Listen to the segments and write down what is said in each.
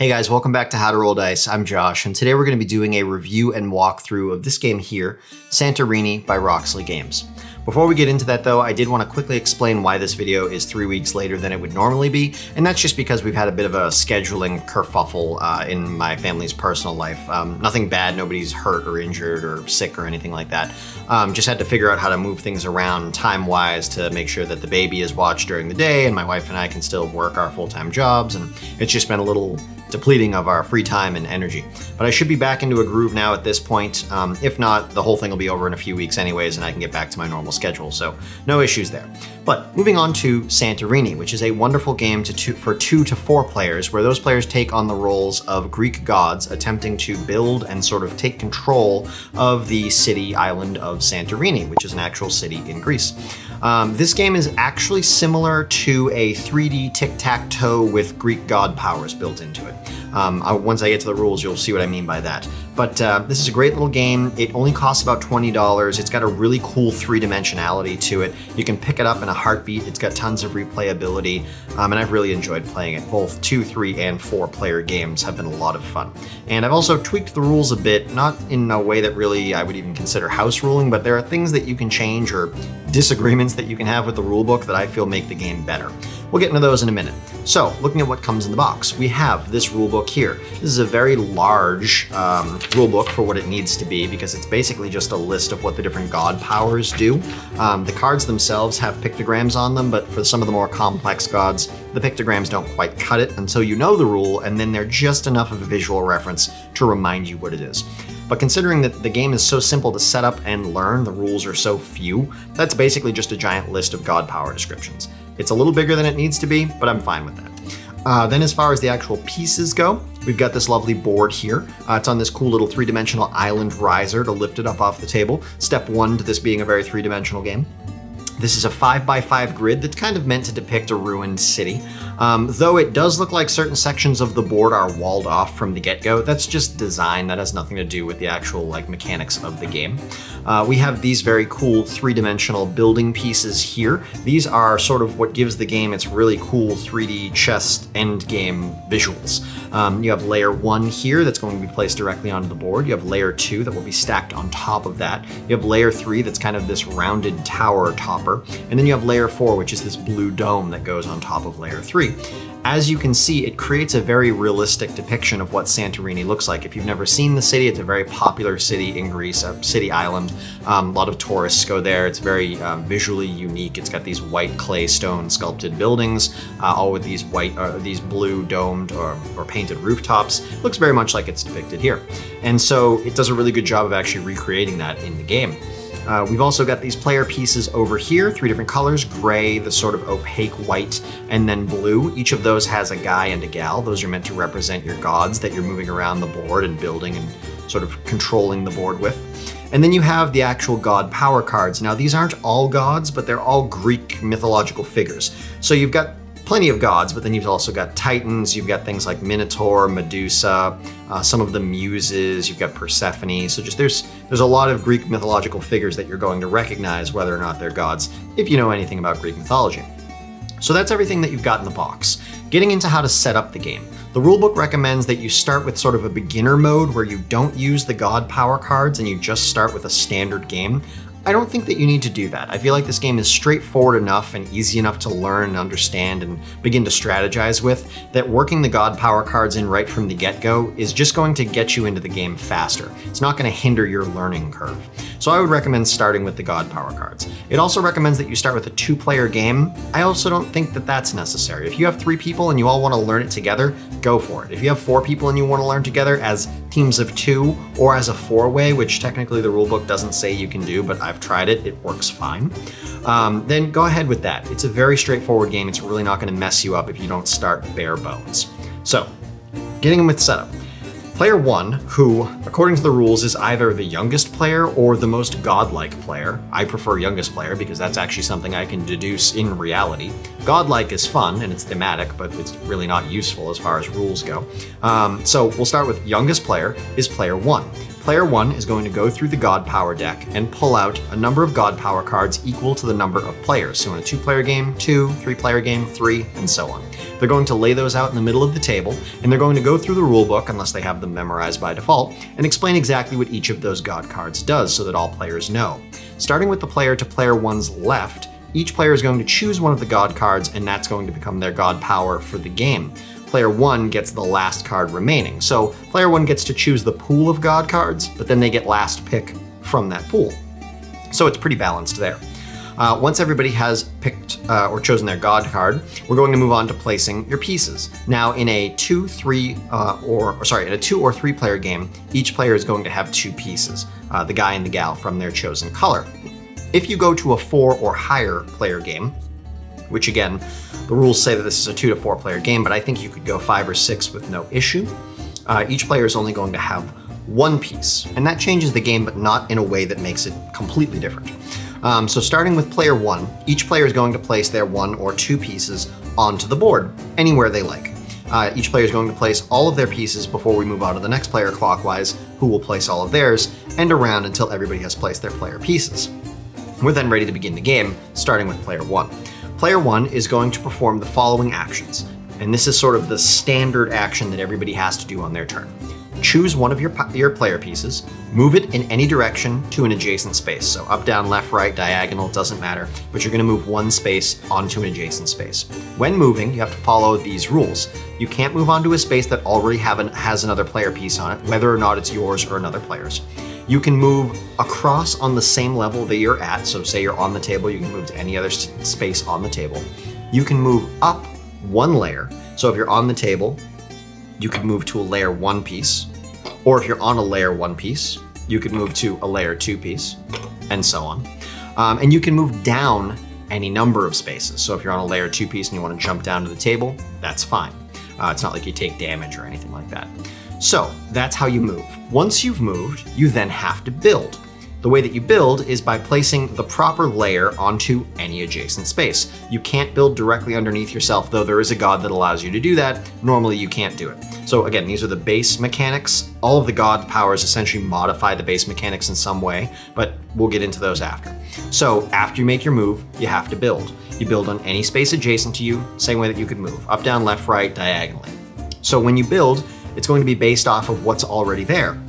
Hey guys, welcome back to How to Roll Dice. I'm Josh, and today we're going to be doing a review and walkthrough of this game here, Santorini by Roxley Games. Before we get into that though, I did want to quickly explain why this video is 3 weeks later than it would normally be, and that's just because we've had a bit of a scheduling kerfuffle in my family's personal life. Nothing bad, nobody's hurt or injured or sick or anything like that. Just had to figure out how to move things around time-wise to make sure that the baby is watched during the day and my wife and I can still work our full-time jobs, and it's just been a little depleting of our free time and energy. But I should be back into a groove now at this point. If not, the whole thing will be over in a few weeks anyways, and I can get back to my normal schedule, so no issues there. But moving on to Santorini, which is a wonderful game for 2 to 4 players, where those players take on the roles of Greek gods attempting to build and sort of take control of the city island of Santorini, which is an actual city in Greece. This game is actually similar to a 3D tic-tac-toe with Greek god powers built into it. Once I get to the rules, you'll see what I mean by that. But this is a great little game. It only costs about $20. It's got a really cool 3-dimensionality to it. You can pick it up in a heartbeat. It's got tons of replayability, and I've really enjoyed playing it. Both 2, 3, and 4-player games have been a lot of fun. And I've also tweaked the rules a bit, not in a way that really I would even consider house ruling, but there are things that you can change or disagreements that you can have with the rulebook that I feel make the game better. We'll get into those in a minute. So, looking at what comes in the box, we have this rulebook here. This is a very large rulebook for what it needs to be, because it's basically just a list of what the different god powers do. The cards themselves have pictograms on them, but for some of the more complex gods, the pictograms don't quite cut it until you know the rule, and then they're just enough of a visual reference to remind you what it is. But considering that the game is so simple to set up and learn, the rules are so few, that's basically just a giant list of god power descriptions. It's a little bigger than it needs to be, but I'm fine with that. Then as far as the actual pieces go, we've got this lovely board here. It's on this cool little 3-dimensional island riser to lift it up off the table. Step 1 to this being a very 3-dimensional game. This is a 5x5 grid that's kind of meant to depict a ruined city. Though it does look like certain sections of the board are walled off from the get-go. That's just design. That has nothing to do with the actual mechanics of the game. We have these very cool 3-dimensional building pieces here. These are sort of what gives the game its really cool 3D chess endgame visuals. You have layer 1 here that's going to be placed directly onto the board. You have layer 2 that will be stacked on top of that. You have layer 3 that's kind of this rounded tower topper. And then you have layer 4, which is this blue dome that goes on top of layer 3. As you can see, it creates a very realistic depiction of what Santorini looks like. If you've never seen the city, it's a very popular city in Greece, a city island. A lot of tourists go there. It's very visually unique. It's got these white clay stone sculpted buildings, all with these these blue domed or painted rooftops. It looks very much like it's depicted here. And so it does a really good job of actually recreating that in the game. We've also got these player pieces over here, 3 different colors: gray, the sort of opaque white, and then blue. Each of those has a guy and a gal. Those are meant to represent your gods that you're moving around the board and building and sort of controlling the board with. And then you have the actual god power cards. Now, these aren't all gods, but they're all Greek mythological figures. So you've got plenty of gods, but then you've also got titans, you've got things like Minotaur, Medusa, some of the muses, you've got Persephone. So just there's a lot of Greek mythological figures that you're going to recognize whether or not they're gods, if you know anything about Greek mythology. So that's everything that you've got in the box. Getting into how to set up the game. The rulebook recommends that you start with sort of a beginner mode where you don't use the god power cards and you just start with a standard game. I don't think that you need to do that. I feel like this game is straightforward enough and easy enough to learn and understand and begin to strategize with, that working the god power cards in right from the get-go is just going to get you into the game faster. It's not going to hinder your learning curve. So I would recommend starting with the god power cards. It also recommends that you start with a 2-player game. I also don't think that that's necessary. If you have 3 people and you all want to learn it together, go for it. If you have 4 people and you want to learn together as teams of 2 or as a 4-way, which technically the rulebook doesn't say you can do, but I've tried it, it works fine. Then go ahead with that. It's a very straightforward game. It's really not going to mess you up if you don't start bare bones. So, getting in with setup. Player 1, who, according to the rules, is either the youngest player or the most godlike player. I prefer youngest player because that's actually something I can deduce in reality. Godlike is fun and it's thematic, but it's really not useful as far as rules go. So we'll start with youngest player is player 1. Player 1 is going to go through the God Power deck and pull out a number of God Power cards equal to the number of players. So in a 2-player game, 2, 3-player game, 3, and so on. They're going to lay those out in the middle of the table, and they're going to go through the rule book, unless they have them memorized by default, and explain exactly what each of those God cards does so that all players know. Starting with the player to player 1's left, each player is going to choose one of the God cards, and that's going to become their God Power for the game. Player 1 gets the last card remaining. So player 1 gets to choose the pool of God cards, but then they get last pick from that pool. So it's pretty balanced there. Once everybody has picked or chosen their God card, we're going to move on to placing your pieces. Now in a 2 or 3 player game, each player is going to have 2 pieces, the guy and the gal from their chosen color. If you go to a 4 or higher player game, which again, the rules say that this is a 2 to 4 player game, but I think you could go 5 or 6 with no issue. Each player is only going to have 1 piece, and that changes the game, but not in a way that makes it completely different. So starting with player 1, each player is going to place their 1 or 2 pieces onto the board, anywhere they like. Each player is going to place all of their pieces before we move on to the next player clockwise, who will place all of theirs, and around until everybody has placed their player pieces. We're then ready to begin the game, starting with player 1. Player 1 is going to perform the following actions, and this is sort of the standard action that everybody has to do on their turn. Choose one of your player pieces, move it in any direction to an adjacent space. So up, down, left, right, diagonal, doesn't matter, but you're gonna move 1 space onto an adjacent space. When moving, you have to follow these rules. You can't move onto a space that already has another player piece on it, whether or not it's yours or another player's. You can move across on the same level that you're at. So say you're on the table, you can move to any other space on the table. You can move up 1 layer. So if you're on the table, you could move to a layer 1 piece. Or if you're on a layer 1 piece, you could move to a layer 2 piece, and so on. And you can move down any number of spaces. So if you're on a layer 2 piece and you want to jump down to the table, that's fine. It's not like you take damage or anything like that. So that's how you move. Once you've moved, you then have to build. The way that you build is by placing the proper layer onto any adjacent space. You can't build directly underneath yourself, though there is a god that allows you to do that. Normally you can't do it. So again, these are the base mechanics. All of the god powers essentially modify the base mechanics in some way, but we'll get into those after. So after you make your move, you have to build. You build on any space adjacent to you, same way that you could move, up, down, left, right, diagonally. So when you build, it's going to be based off of what's already there.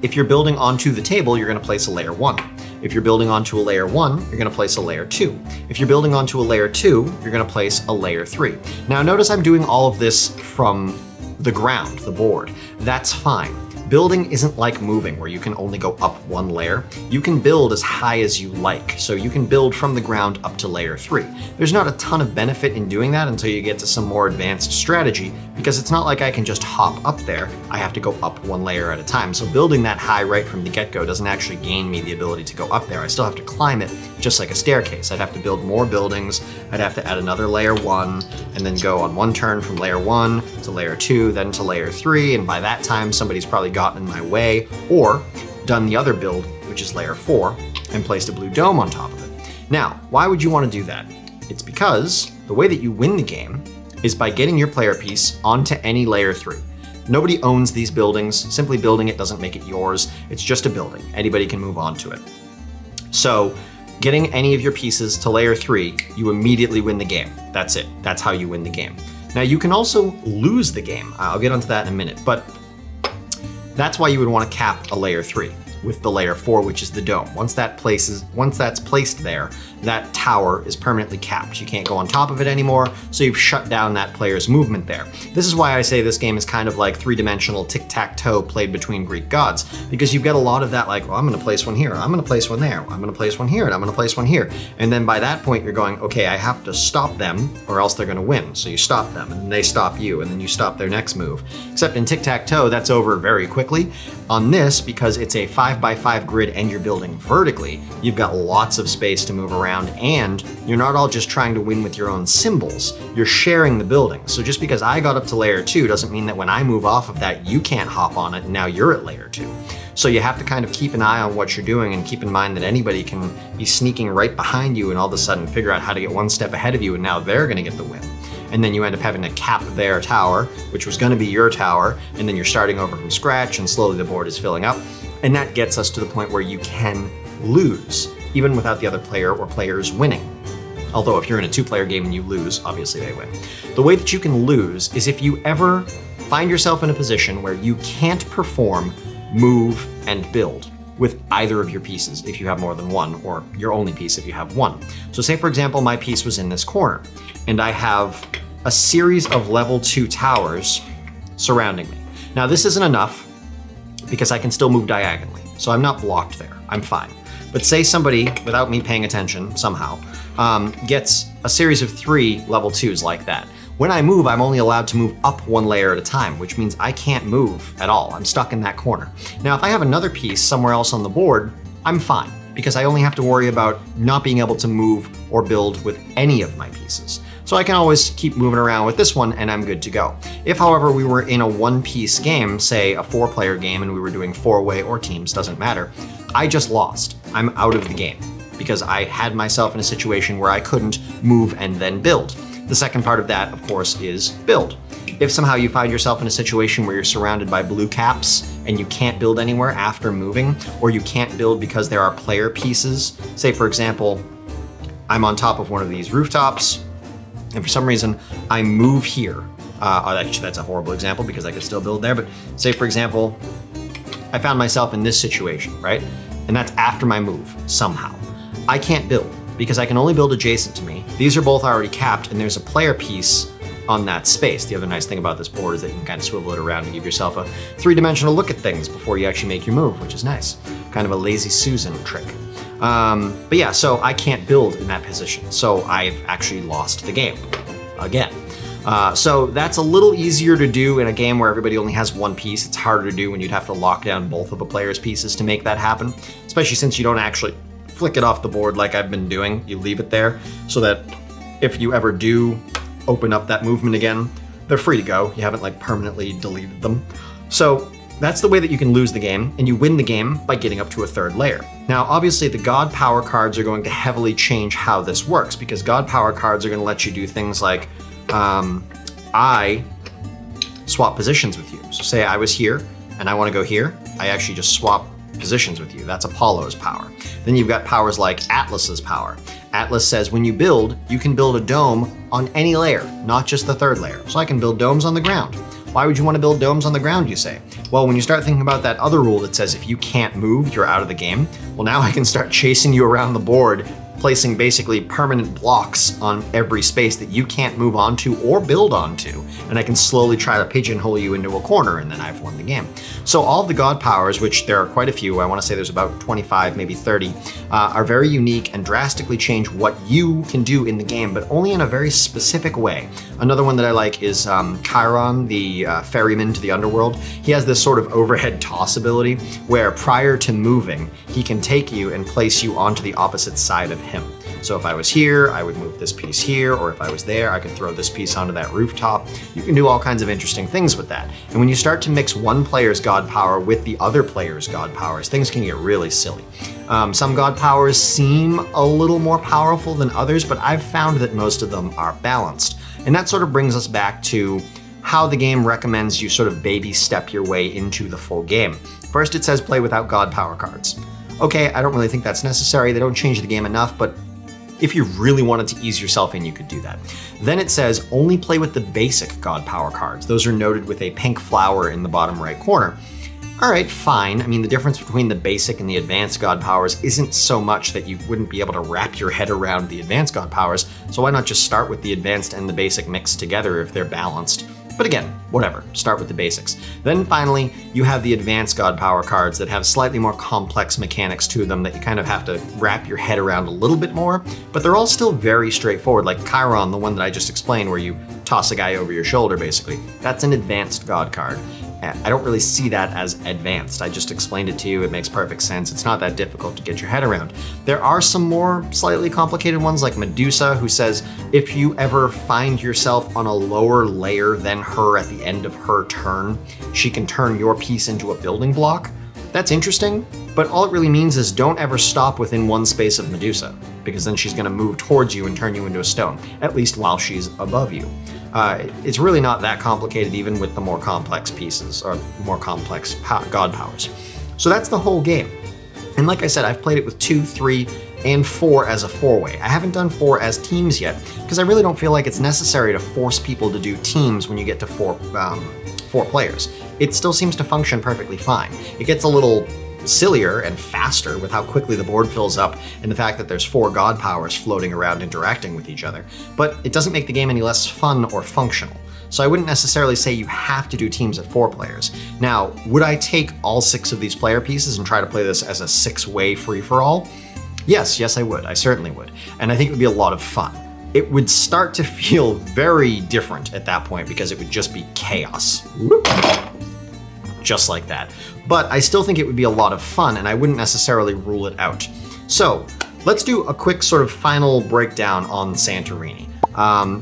If you're building onto the table, you're going to place a layer 1. If you're building onto a layer 1, you're going to place a layer 2. If you're building onto a layer 2, you're going to place a layer 3. Now notice I'm doing all of this from the ground, the board. That's fine. Building isn't like moving, where you can only go up 1 layer. You can build as high as you like, so you can build from the ground up to layer 3. There's not a ton of benefit in doing that until you get to some more advanced strategy, because it's not like I can just hop up there. I have to go up 1 layer at a time. So building that high right from the get-go doesn't actually gain me the ability to go up there. I still have to climb it, just like a staircase. I'd have to build more buildings. I'd have to add another layer 1, and then go on 1 turn from layer 1 to layer 2, then to layer 3, and by that time somebody's probably gotten in my way, or done the other build, which is layer 4, and placed a blue dome on top of it. Now, why would you want to do that? It's because the way that you win the game is by getting your player piece onto any layer 3. Nobody owns these buildings. Simply building it doesn't make it yours. It's just a building. Anybody can move on to it. So getting any of your pieces to layer 3, you immediately win the game. That's it. That's how you win the game. Now you can also lose the game. I'll get onto that in a minute, but that's why you would want to cap a layer 3 with the layer 4, which is the dome. Once that's placed there, that tower is permanently capped. You can't go on top of it anymore, so you've shut down that player's movement there. This is why I say this game is kind of like 3-dimensional tic-tac-toe played between Greek gods, because you get a lot of that like, well, I'm gonna place one here, I'm gonna place one there, I'm gonna place one here, and I'm gonna place one here. And then by that point, you're going, okay, I have to stop them or else they're gonna win. So you stop them, and then they stop you, and then you stop their next move. Except in tic-tac-toe, that's over very quickly. On this, because it's a 5x5 grid and you're building vertically, you've got lots of space to move around, and you're not all just trying to win with your own symbols. You're sharing the building. So just because I got up to layer 2 doesn't mean that when I move off of that, you can't hop on it and now you're at layer 2. So you have to kind of keep an eye on what you're doing and keep in mind that anybody can be sneaking right behind you and all of a sudden figure out how to get 1 step ahead of you, and now they're gonna get the win. And then you end up having to cap their tower, which was gonna be your tower, and then you're starting over from scratch and slowly the board is filling up. And that gets us to the point where you can lose, even without the other player or players winning. Although if you're in a two-player game and you lose, obviously they win. The way that you can lose is if you ever find yourself in a position where you can't perform, move, and build with either of your pieces if you have more than one, or your only piece if you have one. So say for example, my piece was in this corner, and I have a series of level 2 towers surrounding me. Now this isn't enough because I can still move diagonally, so I'm not blocked there, I'm fine. But say somebody, without me paying attention somehow, gets a series of 3 level 2s like that. When I move, I'm only allowed to move up 1 layer at a time, which means I can't move at all. I'm stuck in that corner. Now, if I have another piece somewhere else on the board, I'm fine, because I only have to worry about not being able to move or build with any of my pieces. So I can always keep moving around with this one and I'm good to go. If, however, we were in a one-piece game, say a 4-player game, and we were doing 4-way or teams, doesn't matter, I just lost. I'm out of the game because I had myself in a situation where I couldn't move and then build. The second part of that, of course, is build. If somehow you find yourself in a situation where you're surrounded by blue caps and you can't build anywhere after moving, or you can't build because there are player pieces, say for example, I'm on top of one of these rooftops, and for some reason I move here. Actually, that's a horrible example because I could still build there, but say for example, I found myself in this situation, right? And that's after my move, somehow. I can't build because I can only build adjacent to me. These are both already capped and there's a player piece on that space. The other nice thing about this board is that you can kind of swivel it around and give yourself a 3-dimensional look at things before you actually make your move, which is nice. Kind of a lazy Susan trick. But yeah, so I can't build in that position. So I've actually lost the game again. So that's a little easier to do in a game where everybody only has one piece. It's harder to do when you'd have to lock down both of a player's pieces to make that happen, especially since you don't actually flick it off the board like I've been doing. You leave it there so that if you ever do open up that movement again, they're free to go. You haven't like permanently deleted them. So that's the way that you can lose the game, and you win the game by getting up to a 3rd layer. Now, obviously the God Power cards are going to heavily change how this works, because God Power cards are going to let you do things like, I swap positions with you. So say I was here and I want to go here, I actually just swap positions with you. That's Apollo's power. Then you've got powers like Atlas's power. Atlas says when you build, you can build a dome on any layer, not just the 3rd layer. So I can build domes on the ground. Why would you want to build domes on the ground, you say? Well, when you start thinking about that other rule that says if you can't move, you're out of the game, well, now I can start chasing you around the board, placing basically permanent blocks on every space that you can't move onto or build onto, and I can slowly try to pigeonhole you into a corner, and then I've won the game. So all of the God powers, which there are quite a few, I want to say there's about 25, maybe 30, are very unique and drastically change what you can do in the game, but only in a very specific way. Another one that I like is Chiron, the ferryman to the underworld. He has this sort of overhead toss ability where prior to moving, he can take you and place you onto the opposite side of him. So if I was here, I would move this piece here, or if I was there, I could throw this piece onto that rooftop. You can do all kinds of interesting things with that. And when you start to mix one player's God power with the other player's God powers, things can get really silly. Some God powers seem a little more powerful than others, but I've found that most of them are balanced. And that sort of brings us back to how the game recommends you sort of baby step your way into the full game. First, it says play without God power cards. Okay, I don't really think that's necessary. They don't change the game enough, but if you really wanted to ease yourself in, you could do that. Then it says only play with the basic God power cards. Those are noted with a pink flower in the bottom right corner. All right, fine. I mean, the difference between the basic and the advanced God powers isn't so much that you wouldn't be able to wrap your head around the advanced God powers, so why not just start with the advanced and the basic mixed together if they're balanced? But again, whatever, start with the basics. Then finally, you have the advanced God power cards that have slightly more complex mechanics to them that you kind of have to wrap your head around a little bit more, but they're all still very straightforward, like Chiron, the one that I just explained where you toss a guy over your shoulder basically. That's an advanced God card. I don't really see that as advanced. I just explained it to you. It makes perfect sense. It's not that difficult to get your head around. There are some more slightly complicated ones like Medusa, who says if you ever find yourself on a lower layer than her at the end of her turn, she can turn your piece into a building block. That's interesting, but all it really means is don't ever stop within one space of Medusa, because then she's going to move towards you and turn you into a stone, at least while she's above you. It's really not that complicated even with the more complex pieces, or more complex God powers. So that's the whole game. And like I said, I've played it with 2, 3, and 4 as a 4-way. I haven't done 4 as teams yet, because I really don't feel like it's necessary to force people to do teams when you get to 4 players. It still seems to function perfectly fine. It gets a little sillier and faster with how quickly the board fills up and the fact that there's 4 god powers floating around interacting with each other, but it doesn't make the game any less fun or functional. So I wouldn't necessarily say you have to do teams at 4 players. Now, would I take all 6 of these player pieces and try to play this as a 6-way free-for-all? Yes, I would. I certainly would. And I think it would be a lot of fun. It would start to feel very different at that point because it would just be chaos. Whoop. Just like that. But I still think it would be a lot of fun, and I wouldn't necessarily rule it out. So let's do a quick sort of final breakdown on Santorini.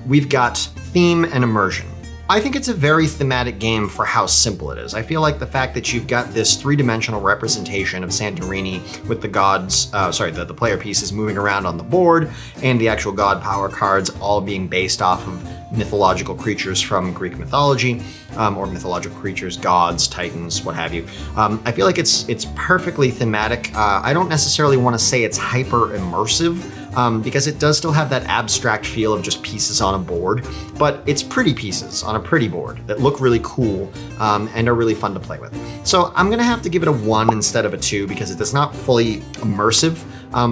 We've got theme and immersion. I think it's a very thematic game for how simple it is. I feel like the fact that you've got this 3-dimensional representation of Santorini with the gods, the player pieces moving around on the board, and the actual god power cards all being based off of mythological creatures from Greek mythology, or mythological creatures, gods, titans, what have you. I feel like it's perfectly thematic. I don't necessarily want to say it's hyper immersive, because it does still have that abstract feel of just pieces on a board, but it's pretty pieces on a pretty board that look really cool and are really fun to play with. So I'm gonna have to give it a 1 instead of a 2 because it's not fully immersive,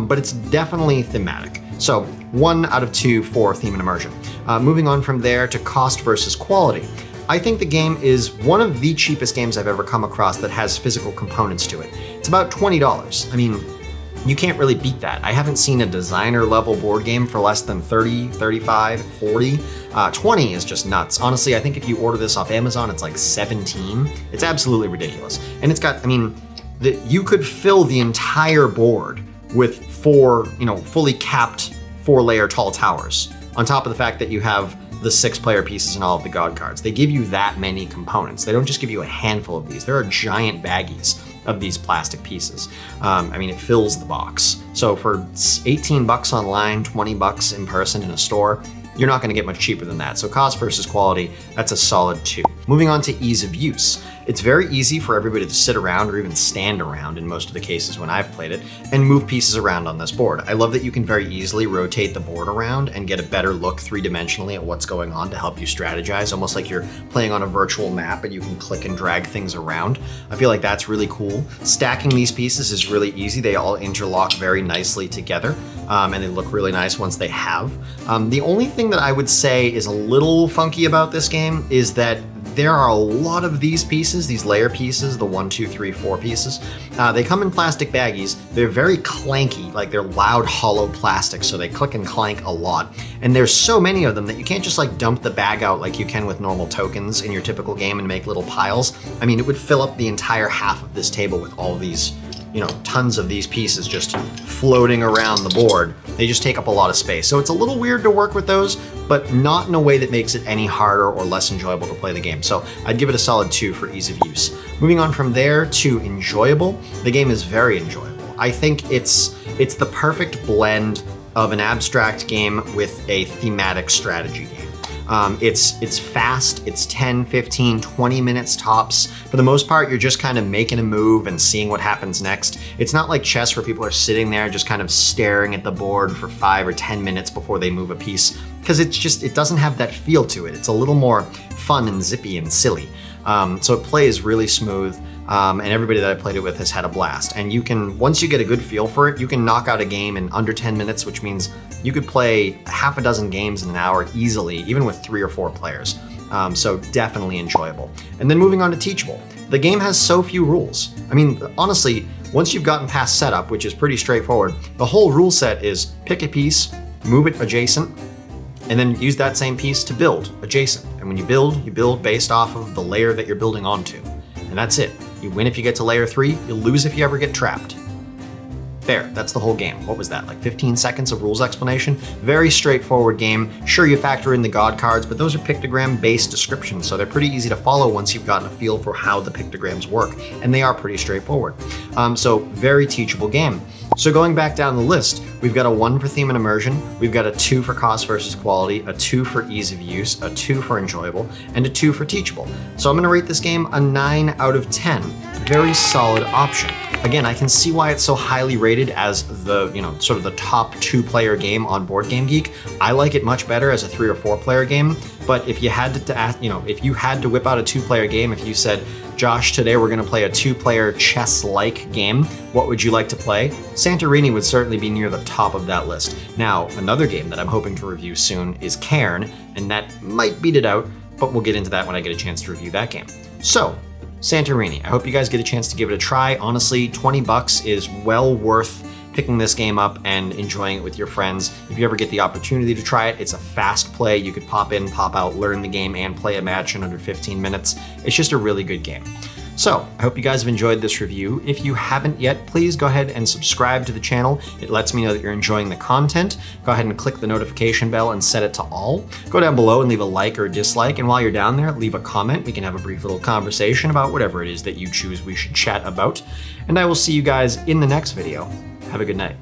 but it's definitely thematic. So 1 out of 2 for theme and immersion. Moving on from there to cost versus quality. I think the game is one of the cheapest games I've ever come across that has physical components to it. It's about $20. I mean, you can't really beat that. I haven't seen a designer level board game for less than 30, 35, 40. 20 is just nuts. Honestly, I think if you order this off Amazon, it's like 17. It's absolutely ridiculous. And it's got, I mean, you could fill the entire board with 4, fully capped 4-layer tall towers, on top of the fact that you have the 6 player pieces and all of the god cards. They give you that many components. They don't just give you a handful of these. There are giant baggies of these plastic pieces. I mean, it fills the box. So for 18 bucks online, 20 bucks in person in a store, you're not gonna get much cheaper than that. So cost versus quality, that's a solid 2. Moving on to ease of use. It's very easy for everybody to sit around or even stand around in most of the cases when I've played it and move pieces around on this board. I love that you can very easily rotate the board around and get a better look 3-dimensionally at what's going on to help you strategize, almost like you're playing on a virtual map and you can click and drag things around. I feel like that's really cool. Stacking these pieces is really easy. They all interlock very nicely together and they look really nice once they have. The only thing that I would say is a little funky about this game is that there are a lot of these pieces, these layer pieces, the 1, 2, 3, 4 pieces. They come in plastic baggies. They're very clanky, like they're loud, hollow plastic, so they click and clank a lot. And there's so many of them that you can't just like dump the bag out like you can with normal tokens in your typical game and make little piles. I mean, it would fill up the entire half of this table with all these, tons of these pieces just floating around the board. They just take up a lot of space. So it's a little weird to work with those, but not in a way that makes it any harder or less enjoyable to play the game. So I'd give it a solid 2 for ease of use. Moving on from there to enjoyable, the game is very enjoyable. I think it's the perfect blend of an abstract game with a thematic strategy game. It's fast, it's 10, 15, 20 minutes tops. For the most part, you're just kind of making a move and seeing what happens next. It's not like chess where people are sitting there just kind of staring at the board for 5 or 10 minutes before they move a piece, because it doesn't have that feel to it. It's a little more fun and zippy and silly. So it plays really smooth. And everybody that I played it with has had a blast. And you can, once you get a good feel for it, you can knock out a game in under 10 minutes, which means you could play half a dozen games in an hour easily, even with 3 or 4 players. So definitely enjoyable. And then moving on to Teachable. The game has so few rules. I mean, honestly, once you've gotten past setup, which is pretty straightforward, the whole rule set is pick a piece, move it adjacent, and then use that same piece to build adjacent. And when you build based off of the layer that you're building onto. And that's it. You win if you get to layer 3, you lose if you ever get trapped. There, that's the whole game. What was that, like 15 seconds of rules explanation? Very straightforward game. Sure, you factor in the god cards, but those are pictogram-based descriptions, so they're pretty easy to follow once you've gotten a feel for how the pictograms work, and they are pretty straightforward. So very teachable game. So going back down the list, we've got a 1 for theme and immersion, we've got a 2 for cost versus quality, a 2 for ease of use, a 2 for enjoyable, and a 2 for teachable. So I'm gonna rate this game a 9 out of 10. Very solid option. Again, I can see why it's so highly rated as the, sort of the top 2-player game on Board Game Geek. I like it much better as a 3 or 4-player game, but if you had to ask, if you had to whip out a 2-player game, if you said, Josh, today we're gonna play a 2-player chess-like game, what would you like to play? Santorini would certainly be near the top of that list. Now, another game that I'm hoping to review soon is Cairn, and that might beat it out, but we'll get into that when I get a chance to review that game. So, Santorini, I hope you guys get a chance to give it a try. Honestly, 20 bucks is well worth picking this game up and enjoying it with your friends. If you ever get the opportunity to try it, it's a fast play. You could pop in, pop out, learn the game, and play a match in under 15 minutes. It's just a really good game. So, I hope you guys have enjoyed this review. If you haven't yet, please go ahead and subscribe to the channel. It lets me know that you're enjoying the content. Go ahead and click the notification bell and set it to all. Go down below and leave a like or a dislike, and while you're down there, leave a comment. We can have a brief little conversation about whatever it is that you choose we should chat about. And I will see you guys in the next video. Have a good night.